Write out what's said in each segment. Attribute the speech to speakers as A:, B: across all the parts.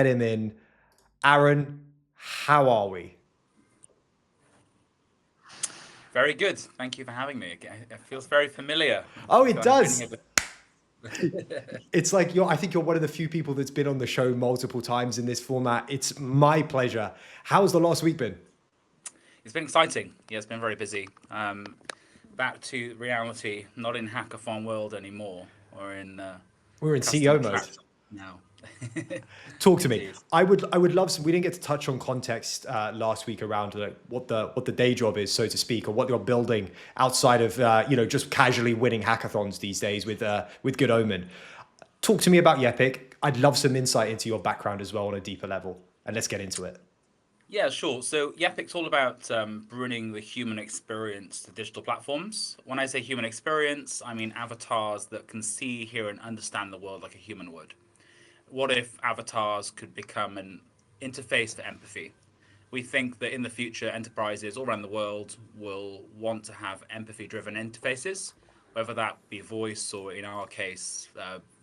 A: Get him in. Aaron, how are we?
B: Very good. Thank you for having me. It feels very familiar.
A: Oh,
B: I
A: it
B: feel like I've been
A: does.
B: here before.
A: It's like I think you're one of the few people that's been on the show multiple times in this format. It's my pleasure. How's the last week been?
B: It's been exciting. Yeah, it's been very busy. Back to reality, not in hackathon world anymore, or in
A: We're in CEO
B: customer
A: mode.
B: traction now.
A: Talk to me.
B: Indeed.
A: I would love some. We didn't get to touch on context last week around what the day job is, so to speak, or what you're building outside of just casually winning hackathons these days with Good Omen. Talk to me about Yepic. I'd love some insight into your background as well on a deeper level, and let's get into it.
B: Yeah, sure. So Yapic's all about bringing the human experience to digital platforms. When I say human experience, I mean avatars that can see, hear, and understand the world like a human would. What if avatars could become an interface for empathy? We think that in the future, enterprises all around the world will want to have empathy driven interfaces, whether that be voice or, in our case,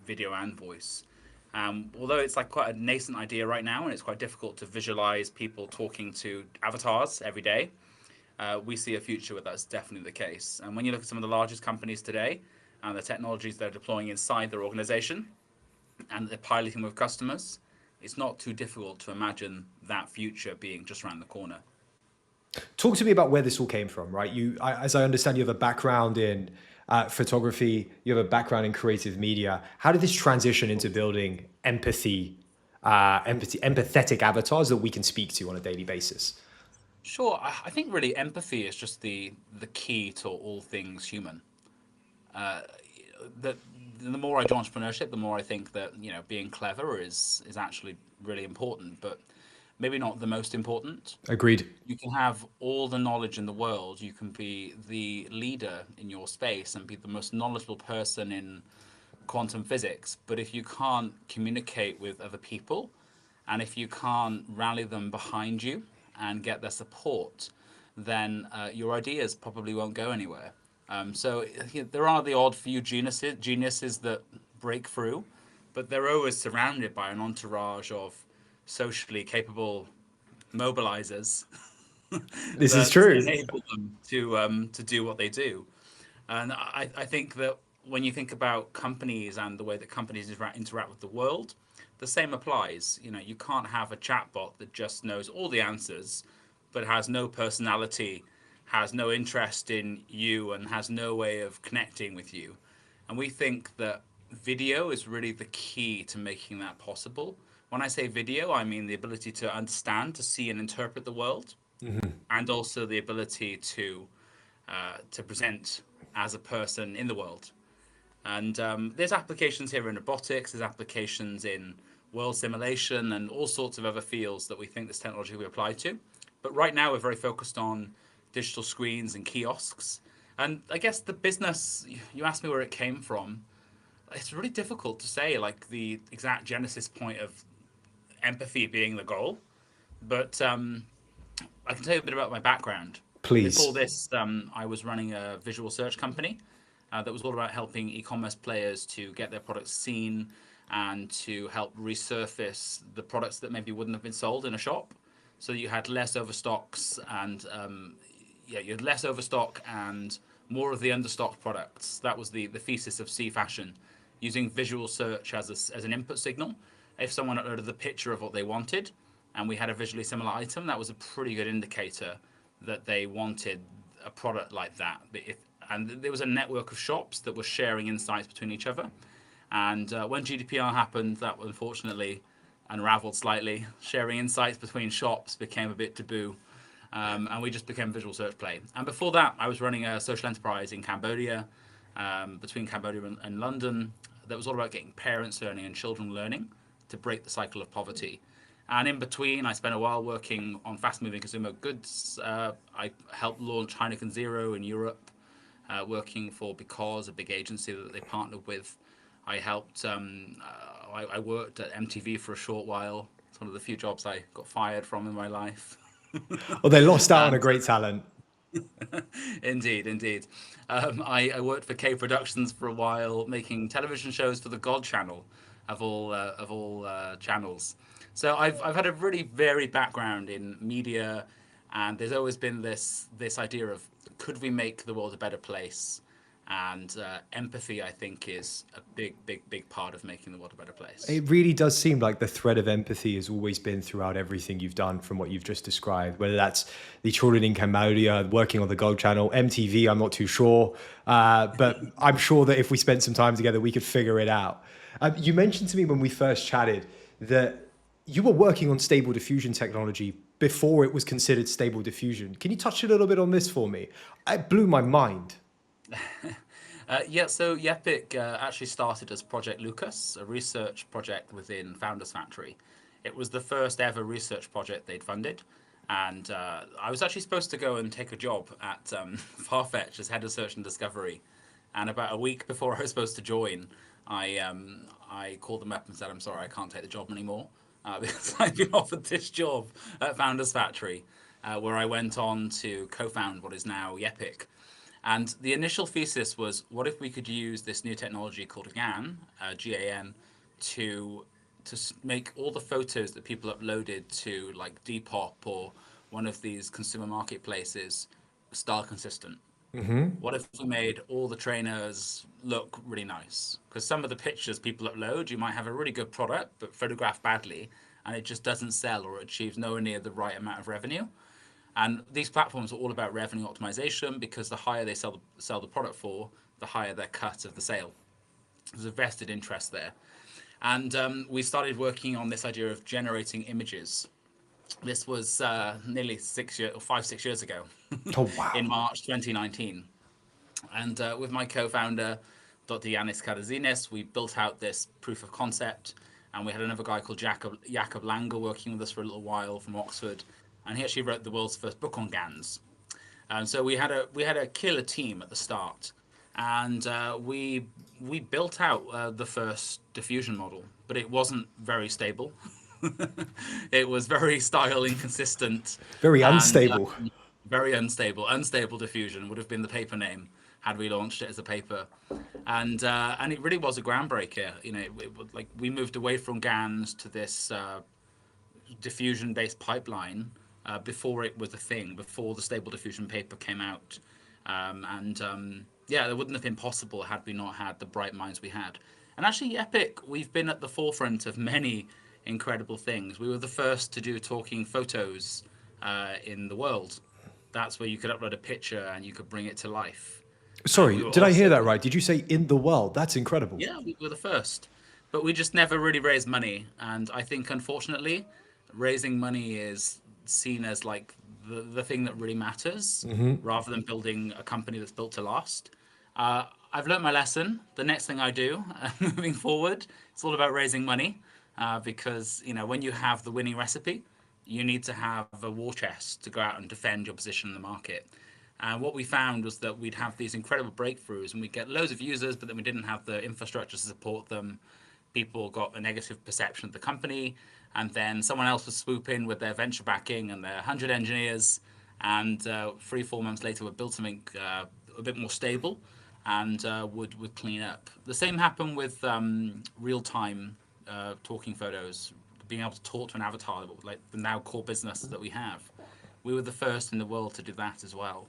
B: video and voice. Although it's like quite a nascent idea right now and it's quite difficult to visualize people talking to avatars every day, we see a future where that's definitely the case. And when you look at some of the largest companies today and the technologies they're deploying inside their organization, and they're piloting with customers, it's not too difficult to imagine that future being just around the corner.
A: Talk to me about where this all came from, right? As I understand, you have a background in photography, you have a background in creative media. How did this transition into building empathetic avatars that we can speak to on a daily basis?
B: Sure, I think really empathy is just the key to all things human. The, the more I do entrepreneurship, the more I think that being clever is actually really important, but maybe not the most important.
A: Agreed.
B: You can have all the knowledge in the world. You can be the leader in your space and be the most knowledgeable person in quantum physics. But if you can't communicate with other people, and if you can't rally them behind you and get their support, then your ideas probably won't go anywhere. So there are the odd few geniuses that break through, but they're always surrounded by an entourage of socially capable mobilizers
A: This is
B: that
A: true.
B: enable them to do what they do. And I think that when you think about companies and the way that companies interact with the world, the same applies. You can't have a chatbot that just knows all the answers, but has no personality, has no interest in you, and has no way of connecting with you. And we think that video is really the key to making that possible. When I say video, I mean the ability to understand, to see, and interpret the world, and also the ability to present as a person in the world. And there's applications here in robotics, there's applications in world simulation, and all sorts of other fields that we think this technology will be applied to. But right now, we're very focused on digital screens and kiosks. And I guess the business, you asked me where it came from. It's really difficult to say, like the exact genesis point of empathy being the goal. But I can tell you a bit about my background. Before
A: Please.
B: this, I was running a visual search company that was all about helping e-commerce players to get their products seen and to help resurface the products that maybe wouldn't have been sold in a shop. So you had less overstocks and you had less overstock and more of the understocked products. That was the thesis of C Fashion, using visual search as an input signal. If someone uploaded the picture of what they wanted, and we had a visually similar item, that was a pretty good indicator that they wanted a product like that. And there was a network of shops that were sharing insights between each other. And when GDPR happened, that unfortunately unraveled slightly. Sharing insights between shops became a bit taboo. And we just became a visual search play. And before that, I was running a social enterprise in Cambodia, between Cambodia and London, that was all about getting parents learning and children learning to break the cycle of poverty. And in between, I spent a while working on fast-moving consumer goods. I helped launch Heineken Zero in Europe, working for Because, a big agency that they partnered with. I helped. I worked at MTV for a short while. It's one of the few jobs I got fired from in my life.
A: Well, they lost out on a
B: And
A: great talent.
B: indeed, indeed. I worked for K Productions for a while, making television shows for the God Channel, of all channels. So I've had a really varied background in media, and there's always been this idea of could we make the world a better place? And empathy, I think, is a big part of making the world a better place.
A: It really does seem like the thread of empathy has always been throughout everything you've done from what you've just described, whether that's the children in Cambodia, working on the Gold Channel, MTV, I'm not too sure. But I'm sure that if we spent some time together, we could figure it out. You mentioned to me when we first chatted that you were working on stable diffusion technology before it was considered stable diffusion. Can you touch a little bit on this for me? It blew my mind.
B: Yeah, so Yepic actually started as Project Lucas, a research project within Founders Factory. It was the first ever research project they'd funded. And I was actually supposed to go and take a job at Farfetch as head of search and discovery. And about a week before I was supposed to join, I called them up and said, I'm sorry, I can't take the job anymore because I've been offered this job at Founders Factory, where I went on to co-found what is now Yepic. And the initial thesis was, what if we could use this new technology called GAN, GAN, to make all the photos that people uploaded to like Depop or one of these consumer marketplaces style consistent? What if we made all the trainers look really nice? Because some of the pictures people upload, you might have a really good product, but photographed badly, and it just doesn't sell or achieves nowhere near the right amount of revenue. And these platforms are all about revenue optimization because the higher they sell the product for, the higher their cut of the sale. There's a vested interest there. And we started working on this idea of generating images. This was nearly 6 years or 5, 6 years ago
A: Oh, wow.
B: in March 2019. And with my co-founder, Dr. Yanis Karazines, we built out this proof of concept. And we had another guy called Jakob Langer working with us for a little while from Oxford. And he actually wrote the world's first book on GANs. So we had a killer team at the start, and we built out the first diffusion model, but it wasn't very stable. It was very style inconsistent
A: Very
B: and
A: unstable.
B: very unstable. Unstable diffusion would have been the paper name had we launched it as a paper, and it really was a groundbreaker. You know, like we moved away from GANs to this diffusion-based pipeline before it was a thing, before the stable diffusion paper came out. Yeah, it wouldn't have been possible had we not had the bright minds we had. And actually, Epic, we've been at the forefront of many incredible things. We were the first to do talking photos in the world. That's where you could upload a picture and you could bring it to life.
A: Sorry,
B: We were
A: did I hear
B: also
A: that right? Did you say in the world? That's incredible.
B: Yeah, we were the first. But we just never really raised money. And I think, unfortunately, raising money is seen as like the thing that really matters rather than building a company that's built to last. I've learned my lesson. The next thing I do moving forward, it's all about raising money because, you know, when you have the winning recipe, you need to have a war chest to go out and defend your position in the market. And what we found was that we'd have these incredible breakthroughs and we'd get loads of users, but then we didn't have the infrastructure to support them. People got a negative perception of the company. And then someone else would swoop in with their venture backing and their 100 engineers. And 3, 4 months later, we built something a bit more stable and would clean up. The same happened with real-time talking photos, being able to talk to an avatar, like the now core business that we have. We were the first in the world to do that as well.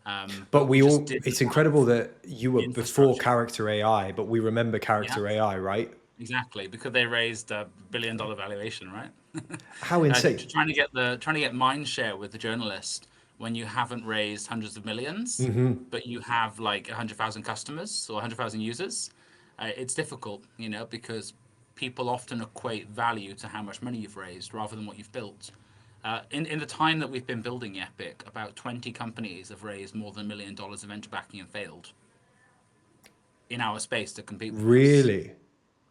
A: But
B: But we
A: we
B: just
A: all,
B: didn't
A: it's incredible
B: have
A: that you
B: the
A: were before
B: infrastructure.
A: character AI, but we remember
B: Yeah,
A: character AI, right?
B: exactly. Because they raised a $1 billion valuation, right?
A: How insane.
B: Trying to get mind share with the journalist when you haven't raised hundreds of millions, but you have like 100,000 customers or 100,000 users. It's difficult, you know, because people often equate value to how much money you've raised rather than what you've built. In the time that we've been building Epic, about 20 companies have raised more than $1 million of venture backing and failed in our space to compete with us.
A: Really?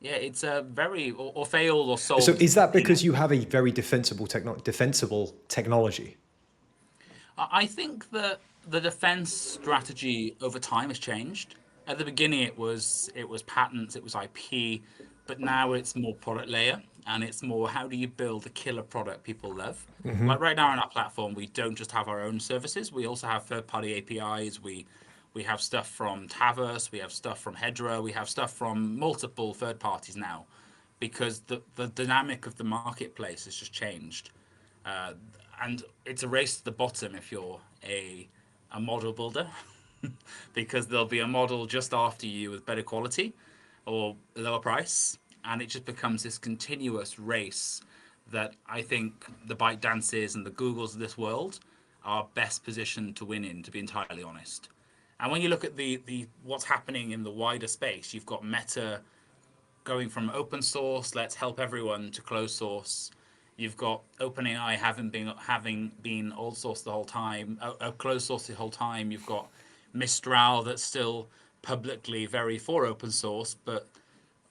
B: Yeah, it's a very or failed or
A: So
B: sold.
A: is that
B: You know,
A: because you have a very defensible technology?
B: I think that the defense strategy over time has changed. At the beginning, it was patents, it was IP, but now it's more product layer, and it's more how do you build a killer product people love. Like right now on our platform, we don't just have our own services; we also have third-party APIs. We have stuff from Tavos, we have stuff from Hedra, we have stuff from multiple third parties now. because the dynamic of the marketplace has just changed. Uh, and it's a race to the bottom if you're a model builder, because there'll be a model just after you with better quality or lower price, and it just becomes this continuous race that I think the ByteDances and the Googles of this world are best positioned to win in, to be entirely honest. And when you look at the what's happening in the wider space, you've got Meta going from open source, let's help everyone, to closed source. You've got OpenAI having been old source the whole time, closed source the whole time. You've got Mistral that's still publicly very for open source, but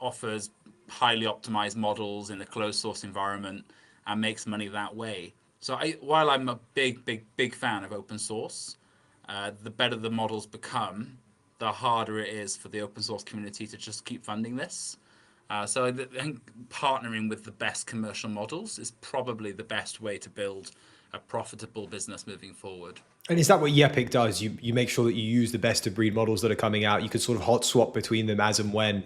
B: offers highly optimized models in a closed source environment and makes money that way. So while I'm a big fan of open source, the better the models become, the harder it is for the open source community to just keep funding this. So I think partnering with the best commercial models is probably the best way to build a profitable business moving forward.
A: And is that what Yepic does? You make sure that you use the best of breed models that are coming out. You can sort of hot swap between them as and when.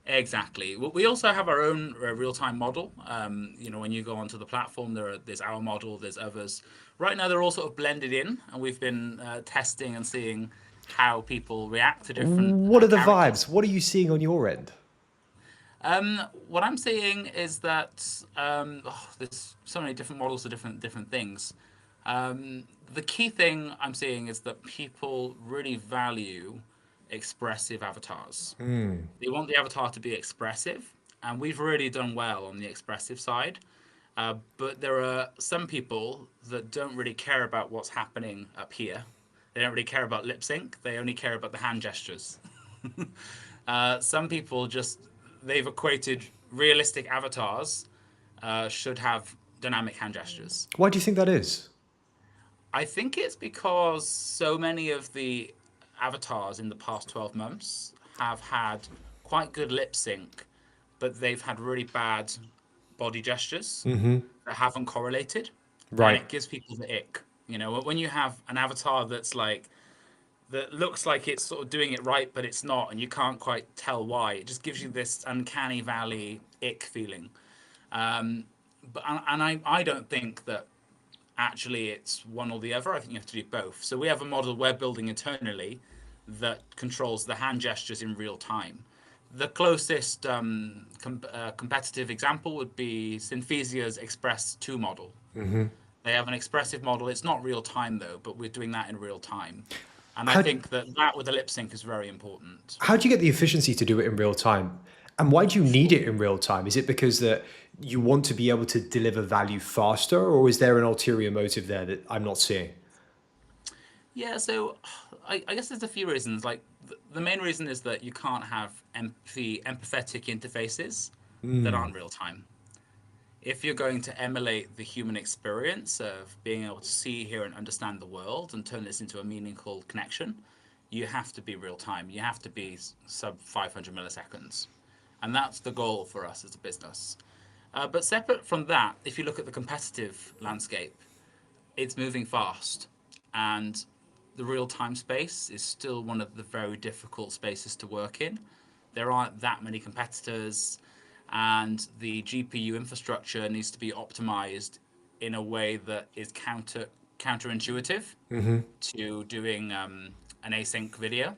B: Exactly. We also have our own real-time model. When you go onto the platform, there's our model, there's others. Right now, they're all sort of blended in, and we've been testing and seeing how people react to different
A: What are the
B: characters.
A: vibes? What are you seeing on your end?
B: What I'm seeing is that there's so many different models for different things. The key thing I'm seeing is that people really value expressive avatars. They want the avatar to be expressive, and we've really done well on the expressive side. But there are some people that don't really care about what's happening up here. They don't really care about lip sync. They only care about the hand gestures. Some people just they've equated realistic avatars should have dynamic hand gestures.
A: Why do you think that is?
B: I think it's because so many of the avatars in the past 12 months have had quite good lip sync, but they've had really bad body gestures that haven't correlated, and
A: Right.
B: it gives people the ick. When you have an avatar that looks like it's sort of doing it right, but it's not, and you can't quite tell why. It just gives you this uncanny valley ick feeling. I don't think that actually it's one or the other. I think you have to do both. So we have a model we're building internally that controls the hand gestures in real time. The closest competitive example would be Synthesia's Express 2 model. They have an expressive model. It's not real time though, but we're doing that in real time. And I
A: How,
B: think that with the lip sync is very important.
A: how do you get the efficiency to do it in real time? And why do you need it in real time? Is it because that you want to be able to deliver value faster, or is there an ulterior motive there that I'm not seeing?
B: Yeah, so I guess there's a few reasons. Like the main reason is that you can't have empathetic interfaces that aren't real time. If you're going to emulate the human experience of being able to see, hear, and understand the world and turn this into a meaningful connection, you have to be real time. You have to be sub 500 milliseconds. And that's the goal for us as a business. But separate from that, if you look at the competitive landscape, it's moving fast. And the real time space is still one of the very difficult spaces to work in. There aren't that many competitors, and the GPU infrastructure needs to be optimized in a way that is counterintuitive to doing an async video,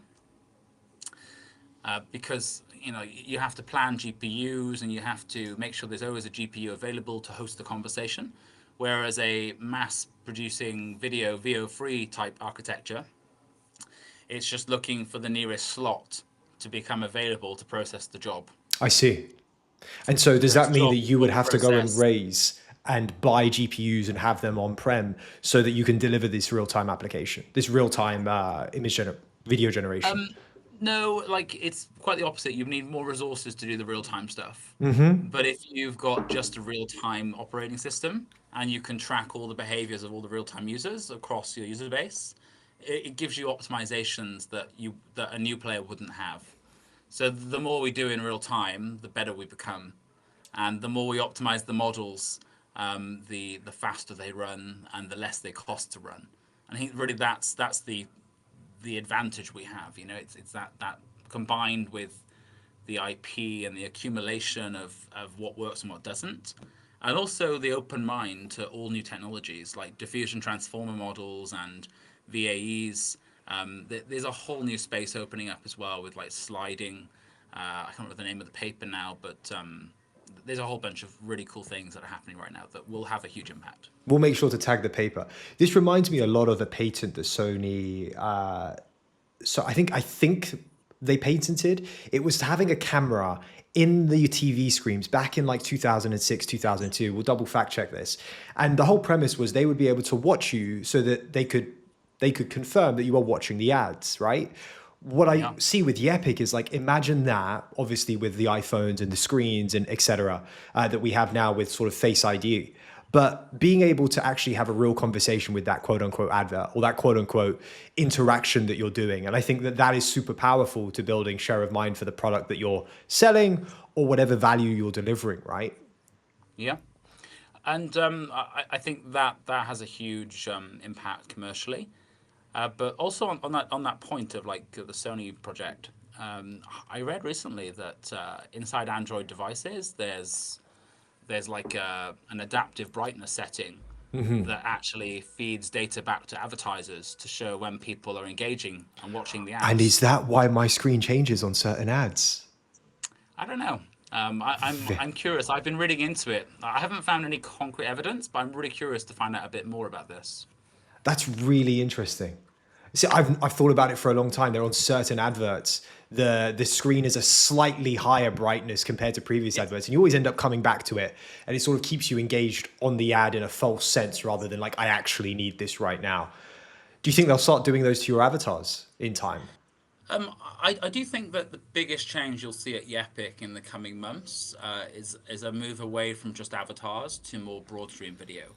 B: because you have to plan GPUs and you have to make sure there's always a GPU available to host the conversation. Whereas a mass producing video VO3 type architecture, it's just looking for the nearest slot to become available to process the job.
A: I see. And so does
B: This
A: that mean
B: job
A: that you would
B: will
A: have to go and
B: process.
A: raise and buy GPUs and have them on-prem so that you can deliver this real-time application, this real-time video generation?
B: No, like it's quite the opposite. You need more resources to do the real time stuff. But if you've got just a real time operating system and you can track all the behaviors of all the real time users across your user base, it gives you optimizations that a new player wouldn't have. So the more we do in real time, the better we become, and the more we optimize the models, the faster they run and the less they cost to run. And I think really that's the advantage we have. It's that combined with the IP and the accumulation of what works and what doesn't, and also the open mind to all new technologies like diffusion transformer models and VAEs. There's a whole new space opening up as well with like sliding. I can't remember the name of the paper now, but there's a whole bunch of really cool things that are happening right now that will have a huge impact.
A: We'll make sure to tag the paper. This reminds me a lot of a patent that Sony. So I think they patented. It was having a camera in the TV screens back in like 2006, 2002. We'll double fact check this. And the whole premise was they would be able to watch you so that they could confirm that you are watching the ads, right? What I
B: Yeah.
A: see with Yepic is like, imagine that, obviously with the iPhones and the screens and etc. That we have now with sort of Face ID, but being able to actually have a real conversation with that quote unquote advert or that quote unquote interaction that you're doing. And I think that that is super powerful to building share of mind for the product that you're selling or whatever value you're delivering, right?
B: Yeah. And I think that that has a huge impact commercially. But also on that point of like the Sony project, I read recently that inside Android devices, there's like an adaptive brightness setting that actually feeds data back to advertisers to show when people are engaging and watching the
A: And is
B: ads.
A: that why my screen changes on certain ads?
B: I don't know. I'm curious. I've been reading into it. I haven't found any concrete evidence, but I'm really curious to find out a bit more about this.
A: That's really interesting. See, I've thought about it for a long time. There are on certain adverts, the screen is a slightly higher brightness compared to previous
B: Yes.
A: adverts, and you always end up coming back to it, and it sort of keeps you engaged on the ad in a false sense rather than like I actually need this right now. Do you think they'll start doing those to your avatars in time?
B: I do think that the biggest change you'll see at Yepic in the coming months is a move away from just avatars to more broad stream video.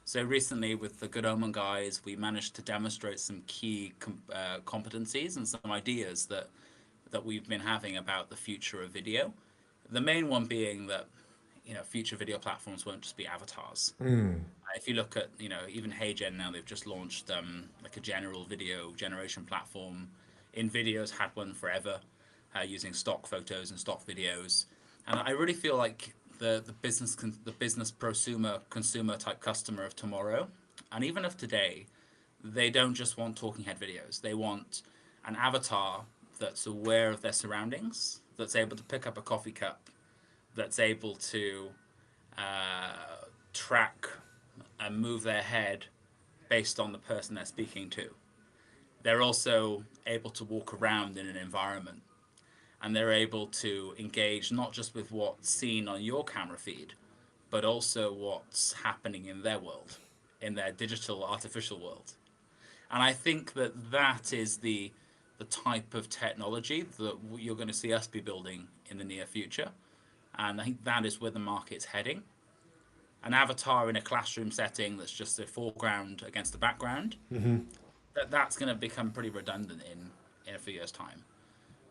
B: So recently, with the Good Omen guys, we managed to demonstrate some key competencies and some ideas that we've been having about the future of video. The main one being that future video platforms won't just be avatars. If you look at even HeyGen now, they've just launched like a general video generation platform. InVideo's had one forever, using stock photos and stock videos, and I really feel like the business prosumer consumer type customer of tomorrow, and even of today, they don't just want talking head videos. They want an avatar that's aware of their surroundings, that's able to pick up a coffee cup, that's able to track and move their head based on the person they're speaking to. They're also able to walk around in an environment, and they're able to engage not just with what's seen on your camera feed, but also what's happening in their world, in their digital artificial world. And I think that that is the type of technology that you're going to see us be building in the near future. And I think that is where the market's heading. An avatar in a classroom setting that's just a foreground against the background, that's going to become pretty redundant in a few years' time,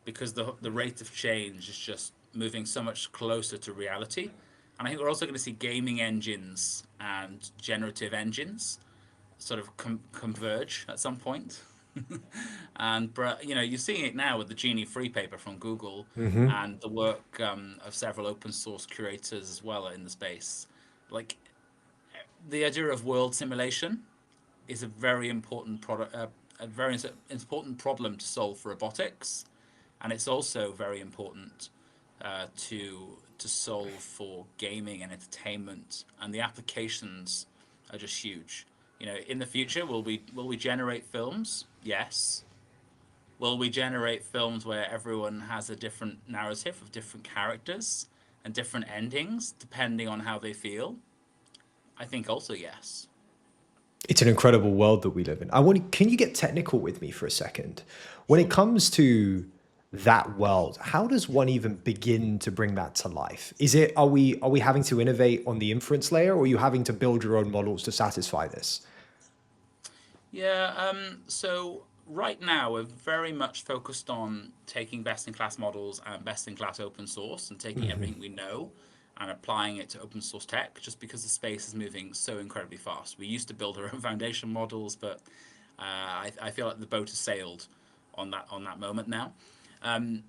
B: because the rate of change is just moving so much closer to reality. And I think we're also going to see gaming engines and generative engines sort of converge at some point. And you're seeing it now with the Genie free paper from Google, and the work of several open source curators as well in the space. Like, the idea of world simulation is a very important product, a very important problem to solve for robotics, and it's also very important to solve for gaming and entertainment, and the applications are just huge. In the future, will we generate films? Yes. Will we generate films where everyone has a different narrative of different characters and different endings depending on how they feel? I think also yes.
A: It's an incredible world that we live in. Can you get technical with me for a second? When it
B: Sure.
A: comes to that world, how does one even begin to bring that to life? Are we having to innovate on the inference layer, or are you having to build your own models to satisfy this?
B: Yeah, so right now we're very much focused on taking best-in-class models and best-in-class open source and taking everything we know and applying it to open source tech, just because the space is moving so incredibly fast. We used to build our own foundation models, but I feel like the boat has sailed on that moment now. And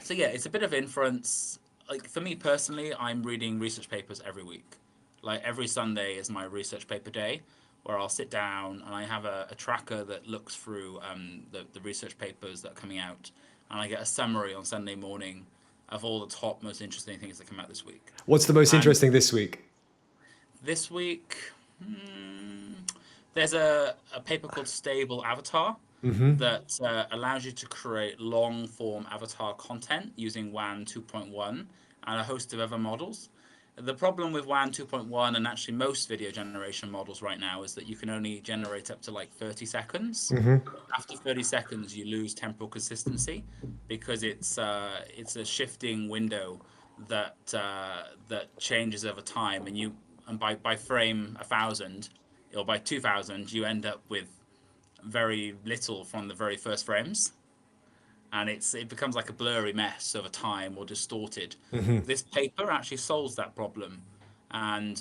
B: So yeah, it's a bit of inference. Like for me personally, I'm reading research papers every week. Like every Sunday is my research paper day, where I'll sit down and I have a tracker that looks through the research papers that are coming out, and I get a summary on Sunday morning of all the top most interesting things that come out this week.
A: What's the most
B: And
A: interesting this week?
B: this week, there's a paper called Stable Avatar that allows you to create long form avatar content using WAN 2.1 and a host of other models. The problem with WAN 2.1 and actually most video generation models right now is that you can only generate up to like 30 seconds. After 30 seconds, you lose temporal consistency because it's a shifting window that changes over time, and by frame 1,000 or by 2,000, you end up with very little from the very first frames, and it becomes like a blurry mess over time or distorted. This paper actually solves that problem, and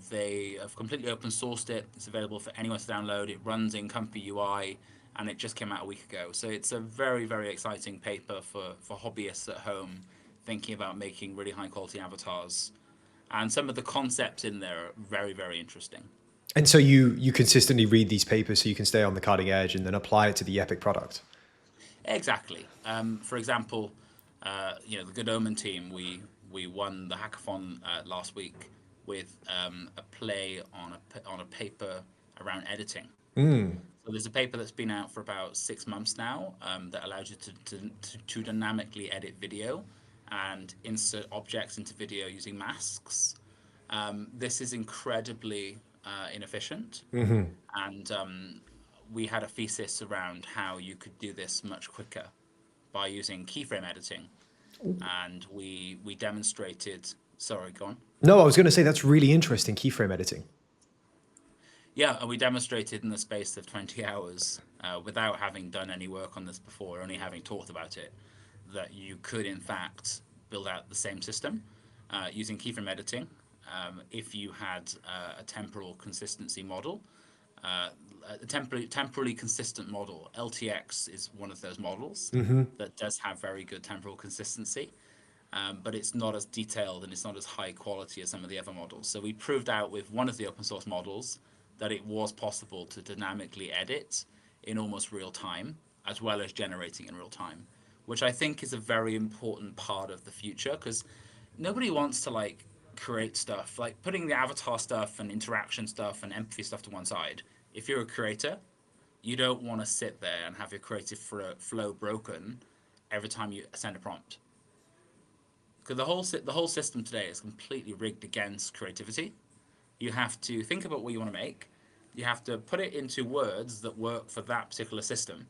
B: they have completely open sourced it. It's available for anyone to download. It runs in Comfy UI, and it just came out a week ago. So it's a very, very exciting paper for hobbyists at home thinking about making really high quality avatars. And some of the concepts in there are very, very interesting.
A: And so you consistently read these papers so you can stay on the cutting edge and then apply it to the Yepic product.
B: Exactly. For example, the Good Omen team, we won the hackathon last week with a play on a paper around editing. So there's a paper that's been out for about 6 months now that allows you to dynamically edit video and insert objects into video using masks. This is incredibly inefficient, and we had a thesis around how you could do this much quicker by using keyframe editing, and we demonstrated. Sorry, go on.
A: No, I was going to say that's really interesting, keyframe editing.
B: Yeah, and we demonstrated in the space of 20 hours, without having done any work on this before, only having talked about it, that you could in fact build out the same system using keyframe editing if you had a temporal consistency model. A temporally consistent model. LTX is one of those models that does have very good temporal consistency, but it's not as detailed and it's not as high quality as some of the other models. So we proved out with one of the open source models that it was possible to dynamically edit in almost real time, as well as generating in real time, which I think is a very important part of the future, because nobody wants to like create stuff, like putting the avatar stuff and interaction stuff and empathy stuff to one side. If you're a creator, you don't want to sit there and have your creative flow broken every time you send a prompt. Because the whole system today is completely rigged against creativity. You have to think about what you want to make. You have to put it into words that work for that particular system.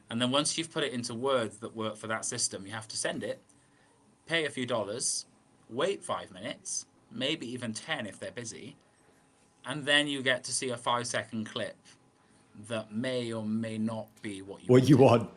B: And then once you've put it into words that work for that system, you have to send it, pay a few dollars, wait 5 minutes, maybe even 10 if they're busy, and then you get to see a 5-second clip that may or may not be what you
A: What you want.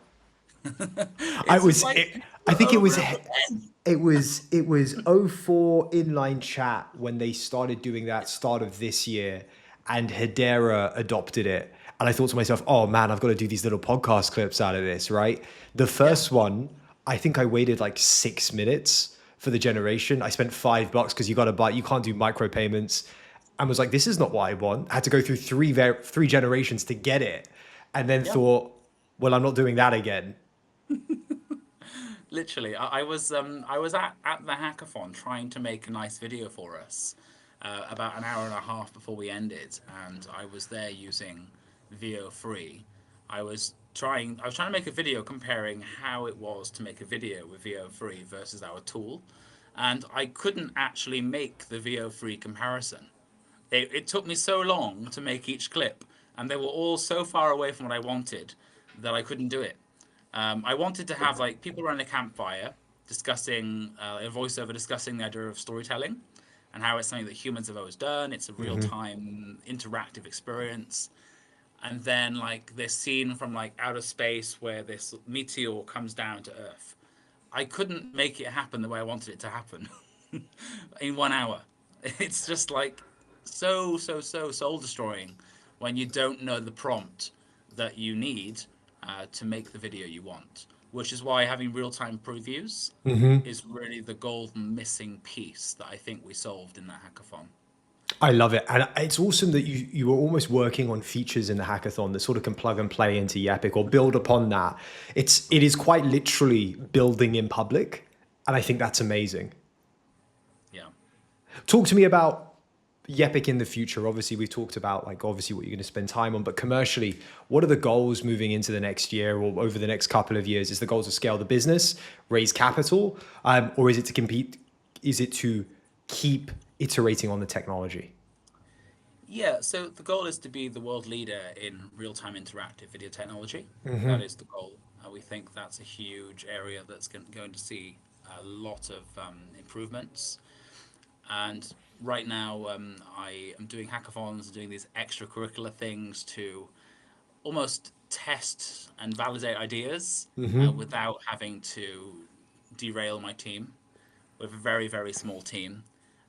A: I
B: It's just
A: was,
B: like
A: it, I think it was,
B: over again.
A: it was '04 inline chat when they started doing that start of this year, and Hedera adopted it. And I thought to myself, oh man, I've got to do these little podcast clips out of this, right? The
B: Yeah,
A: first one, I think I waited like 6 minutes for the generation. I spent $5 because you got to buy, you can't do micropayments, and was like, this is not what I want. I had to go through three generations to get it, and then
B: yeah.
A: thought, well, I'm not doing that again.
B: Literally, I was at the hackathon trying to make a nice video for us about an hour and a half before we ended, and I was there using VO3. I was trying to make a video comparing how it was to make a video with VO3 versus our tool, and I couldn't actually make the VO3 comparison. It took me so long to make each clip, and they were all so far away from what I wanted that I couldn't do it. I wanted to have like people around a campfire discussing a voiceover discussing the idea of storytelling and how it's something that humans have always done. It's a real time interactive experience. And then like this scene from like outer space where this meteor comes down to Earth. I couldn't make it happen the way I wanted it to happen in 1 hour. It's just like so soul destroying when you don't know the prompt that you need to make the video you want. which is why having real-time previews is really the golden missing piece that I think we solved in that hackathon.
A: I love it. And it's awesome that you were almost working on features in the hackathon that sort of can plug and play into Yepic or build upon that. It is quite literally building in public. And I think that's amazing.
B: Yeah.
A: Talk to me about Yepic in the future. Obviously, we've talked about like obviously what you're going to spend time on, but commercially, what are the goals moving into the next year or over the next couple of years? Is the goal to scale the business, raise capital, or is it to compete? Is it to keep iterating on the technology?
B: Yeah, so the goal is to be the world leader in real-time interactive video technology. That is the goal. We think that's a huge area that's going to see a lot of improvements. And right now, I am doing hackathons, doing these extracurricular things to almost test and validate ideas without having to derail my team. We have a very, very small team,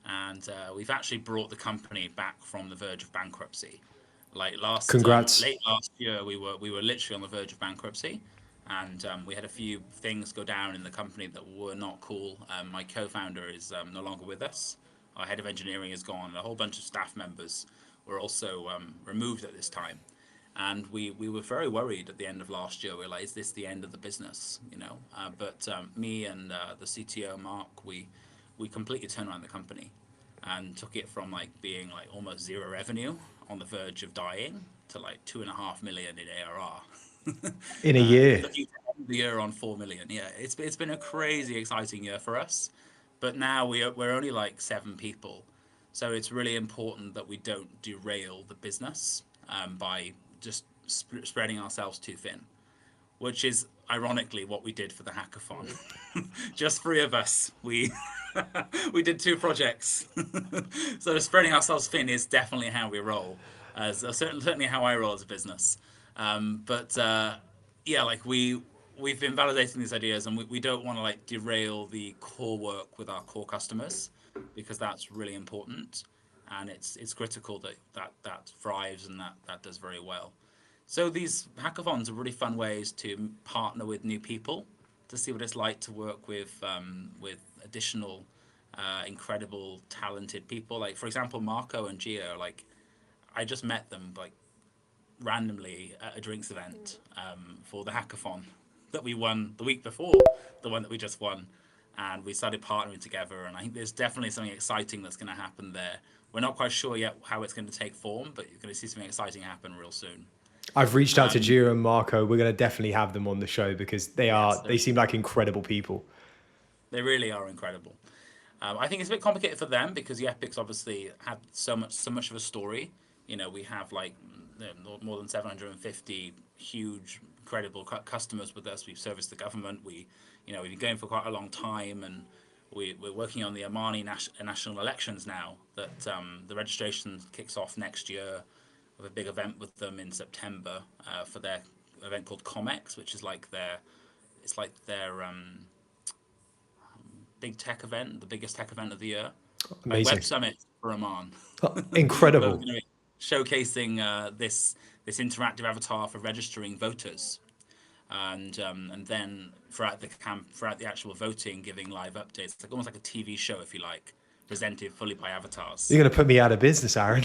B: and we've actually brought the company back from the verge of bankruptcy. Like
A: Congrats.
B: late last year, we were literally on the verge of bankruptcy, and we had a few things go down in the company that were not cool. My co-founder is no longer with us. Our head of engineering is gone. A whole bunch of staff members were also removed at this time. And we were very worried at the end of last year. We were like, is this the end of the business? But me and the CTO Mark, we completely turned around the company and took it from like being like almost zero revenue on the verge of dying to like 2.5 million in ARR.
A: In a
B: And
A: year.
B: looking to end the year on 4 million. Yeah, it's been a crazy exciting year for us. But now we're only like 7 people, so it's really important that we don't derail the business by just spreading ourselves too thin, which is ironically what we did for the hackathon. Just 3 of us. We did 2 projects. So spreading ourselves thin is definitely how we roll, as certainly how I roll as a business. But yeah, like we've been validating these ideas, and we don't want to like derail the core work with our core customers, because that's really important, and it's critical that thrives and that does very well. So these hackathons are really fun ways to partner with new people, to see what it's like to work with additional incredible talented people. Like for example, Marco and Geo. Like I just met them like randomly at a drinks event for the hackathon that we won the week before, the one that we just won. And we started partnering together. And I think there's definitely something exciting that's going to happen there. We're not quite sure yet how it's going to take form, but you're going to see something exciting happen real soon.
A: I've reached out to
B: Um,
A: Gio and Marco. We're going to definitely have them on the show because
B: yes,
A: they seem like incredible people.
B: they really are incredible. I think it's a bit complicated for them because the Epics obviously had so much of a story. We have like more than 750 huge, incredible customers with us. We've serviced the government. We've been going for quite a long time, and we're working on the Omani national elections now. That the registration kicks off next year. We have a big event with them in September for their event called Comex, which is like their big tech event, the biggest tech event of the year, like Web
A: Amazing.
B: Summit for Oman. But we're
A: Incredible.
B: going to be showcasing this interactive avatar for registering voters, and then throughout the actual voting, giving live updates. It's like almost like a TV show, if you like, presented fully by avatars.
A: You're going to put me out of business, Aaron.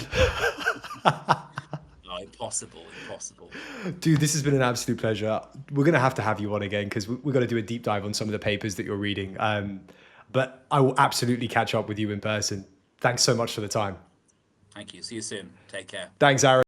B: Oh, impossible, impossible.
A: Dude, this has been an absolute pleasure. We're going to have you on again because we're going to do a deep dive on some of the papers that you're reading. But I will absolutely catch up with you in person. Thanks so much for the time.
B: Thank you. See you soon. Take care.
A: Thanks, Aaron.